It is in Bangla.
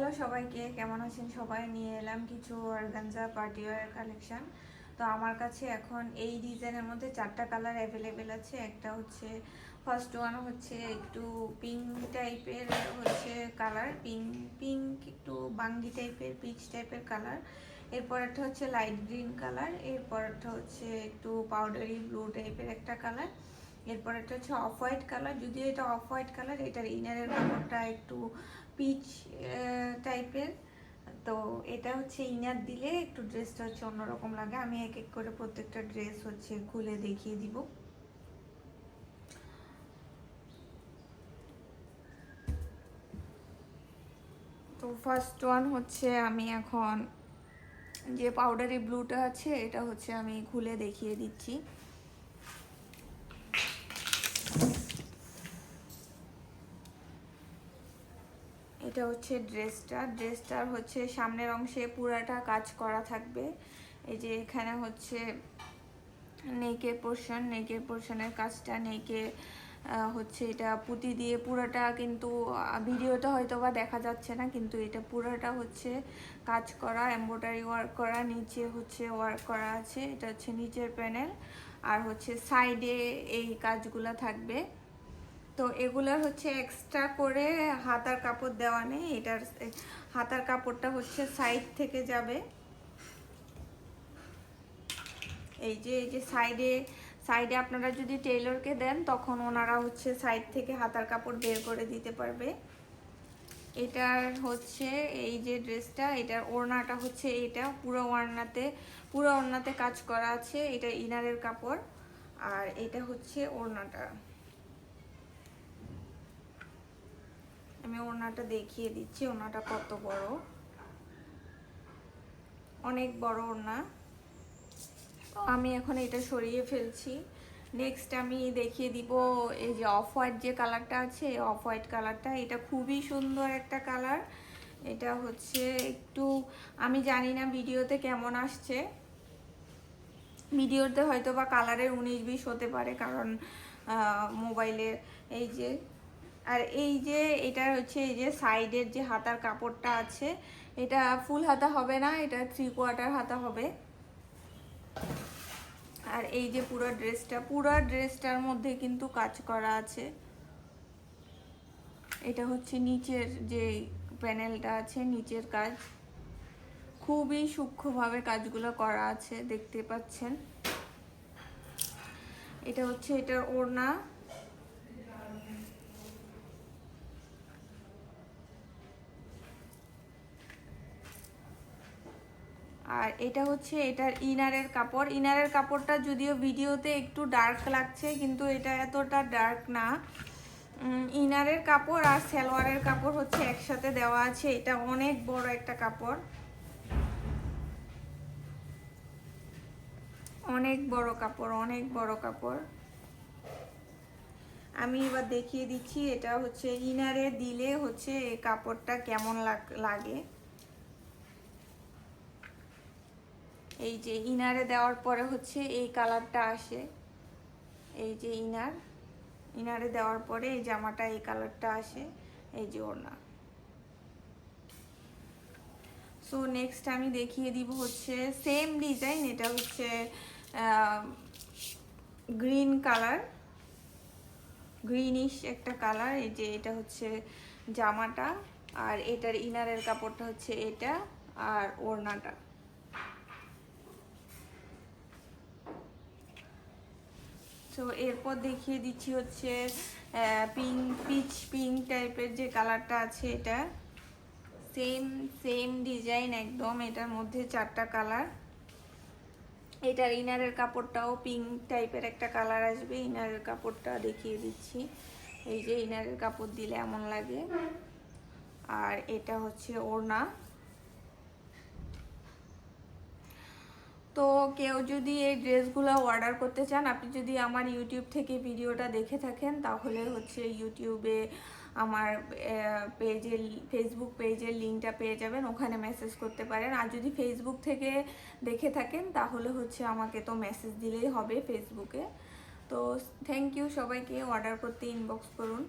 হ্যালো সবাইকে, কেমন আছেন সবাই? নিয়ে এলাম কিছু অর্গানজা পার্টি ওয়্যার কালেকশন। তো আমার কাছে এখন এই ডিজাইনের মধ্যে 4টা কালার অ্যাভেলেবেল আছে। একটা হচ্ছে ফার্স্ট ওয়ান হচ্ছে একটু পিঙ্ক টাইপের হচ্ছে কালার, পিঙ্ক পিঙ্ক একটু বাঙ্গি টাইপের পিচ টাইপের কালার। এরপর একটা হচ্ছে লাইট গ্রিন কালার, এরপর একটা হচ্ছে একটু পাউডারি ব্লু টাইপের একটা কালার, এরপর একটা হচ্ছে অফ হোয়াইট কালার। যদিও এটা অফ হোয়াইট কালার, এটার ইনারের কাপড়টা একটু পিচ টাইপের। তো এটা হচ্ছে ইনার দিলে একটু ড্রেসটা হচ্ছে অন্যরকম লাগে। আমি এক এক করে প্রত্যেকটা ড্রেস হচ্ছে খুলে দেখিয়ে দিব। তো ফার্স্ট ওয়ান হচ্ছে আমি এখন যে পাউডারি ব্লুটা আছে এটা হচ্ছে আমি খুলে দেখিয়ে দিচ্ছি। এটা হচ্ছে ড্রেসটার হচ্ছে সামনের অংশে পুরাটা কাজ করা থাকবে। এই যে এখানে হচ্ছে নেকের পোর্শনের কাজটা, নেকে হচ্ছে এটা পুঁতি দিয়ে পুরোটা, কিন্তু ভিডিওটা হয়তো বা দেখা যাচ্ছে না, কিন্তু এটা পুরোটা হচ্ছে কাজ করা, এমব্রয়ডারি ওয়ার্ক করা, নিচে হচ্ছে ওয়ার্ক করা আছে। এটা হচ্ছে নিচের প্যানেল, আর হচ্ছে সাইডে এই কাজগুলা থাকবে। তো এগুলোর হচ্ছে এক্সট্রা করে হাতার কাপড় দেওয়া নেই, এটার হাতার কাপড়টা হচ্ছে সাইড থেকে যাবে। এই যে সাইডে আপনারা যদি টেইলরকে দেন তখন ওনারা হচ্ছে সাইড থেকে হাতার কাপড় বের করে দিতে পারবে। এটার হচ্ছে এই যে ড্রেসটা, এটার ওড়নাটা হচ্ছে এটা পুরো ওড়নাতে কাজ করা আছে। এটা ইনারের কাপড়, আর এটা হচ্ছে ওড়নাটা। আমি ওড়নাটা দেখিয়ে দিচ্ছি, ওড়নাটা কত বড়, অনেক বড় ওড়না। আমি এখন এটা সরিয়ে ফেলছি। নেক্সট আমি দেখিয়ে দিব এই যে অফ হোয়াইট যে কালারটা আছে, অফ হোয়াইট কালারটা, এটা খুবই সুন্দর একটা কালার। এটা হচ্ছে একটু, আমি জানি না ভিডিওতে কেমন আসছে, ভিডিওতে হয়তো বা কালারের 19-20 হতে পারে, কারণ মোবাইলের এই যে, আর এই যে এটা হচ্ছে এই যে সাইডের যে হাতার কাপড়টা আছে, এটা ফুল হাতা হবে না, এটা 3/4 হাতা হবে। আর এই যে পুরো ড্রেসটার মধ্যে কিন্তু কাজ করা আছে। এটা হচ্ছে নিচের যে প্যানেলটা আছে, নিচের কাজ খুবই সূক্ষ্মভাবে কাজগুলো করা আছে, দেখতে পাচ্ছেন। এটা হচ্ছে এটার ওড়না, আর এটা হচ্ছে এটার ইনারের কাপড়। ইনারের কাপড়টা যদিও ভিডিওতে একটু ডার্ক লাগছে, কিন্তু এটা এতটা ডার্ক না। ইনারের কাপড় আর সালোয়ারের কাপড় হচ্ছে একসাথে দেওয়া আছে। এটা অনেক বড় একটা কাপড়, অনেক বড় কাপড়। আমি এবার দেখিয়ে দিচ্ছি এটা হচ্ছে ইনারে দিলে হচ্ছে এই কাপড়টা কেমন লাগে। এই যে ইনারে দেওয়ার পরে হচ্ছে এই কালারটা আসে। এই যে ইনারে দেওয়ার পরে এই জামাটা এই কালারটা আসে। এই যে ওড়না। সো নেক্সট আমি দেখিয়ে দিব হচ্ছে সেম ডিজাইন, এটা হচ্ছে গ্রিন কালার, গ্রিনিশ একটা কালার। এই যে এটা হচ্ছে জামাটা, আর এটার ইনারের কাপড়টা হচ্ছে এটা, আর ওড়নাটা। তো এরপর দেখিয়ে দিচ্ছি হচ্ছে পিঙ্ক টাইপের যে কালারটা আছে, এটা সেম ডিজাইন একদম। এটার মধ্যে 4টা কালার। এটার ইনারের কাপড়টাও পিঙ্ক টাইপের একটা কালার আসবে। ইনারের কাপড়টা দেখিয়ে দিচ্ছি, এই যে ইনারের কাপড় দিলে এমন লাগে। আর এটা হচ্ছে ওড়না। তো কেউ যদি এই ড্রেসগুলো অর্ডার করতে চান, আপনি যদি আমার ইউটিউব থেকে ভিডিওটা দেখে থাকেন, তাহলে হচ্ছে ইউটিউবে আমার ফেসবুক পেজের লিঙ্কটা পেয়ে যাবেন, ওখানে মেসেজ করতে পারেন। আর যদি ফেসবুক থেকে দেখে থাকেন তাহলে হচ্ছে আমাকে তো মেসেজ দিলেই হবে ফেসবুকে। তো থ্যাংক ইউ সবাইকে, অর্ডার করতে ইনবক্স করুন।